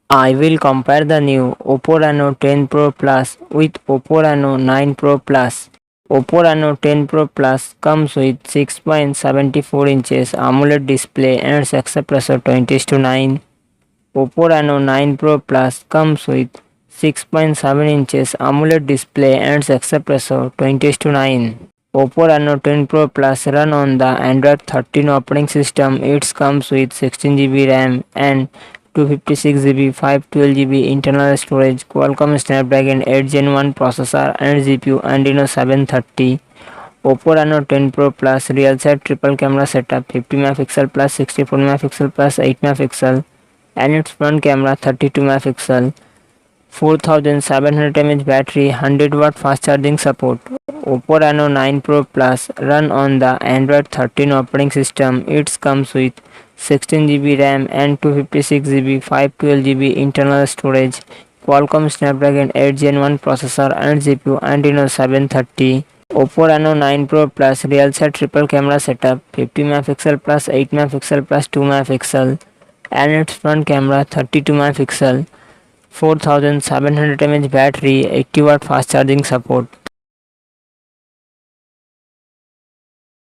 I will compare the new Oppo Reno 10 Pro Plus with Oppo Reno 9 Pro Plus. Oppo Reno 10 Pro Plus comes with 6.74 inches AMOLED display and success ratio 20:9. Oppo Reno 9 Pro Plus comes with 6.7 inches AMOLED display and success ratio 20:9. Oppo Reno 10 Pro Plus run on the Android 13 operating system. It comes with 16 GB RAM and 256 GB 512 GB internal storage, Qualcomm Snapdragon 8 Gen 1 processor and GPU Adreno 730. Oppo Reno 10 Pro Plus real set triple camera setup, 50 megapixel plus 64 megapixel plus 8 megapixel, and its front camera 32 megapixel. 4700 mAh battery, 100 watt fast charging support. Oppo Reno 9 Pro Plus run on the Android 13 operating system. It comes with 16 GB RAM and 256 GB 512 GB internal storage, Qualcomm Snapdragon 8 Gen 1 processor and GPU Adreno 730. Oppo Reno 9 Pro Plus real set triple camera setup, 50 megapixel plus 8 megapixel plus 2 megapixel, and its front camera 32 megapixel. 4700 mAh battery, 80 watt fast charging support.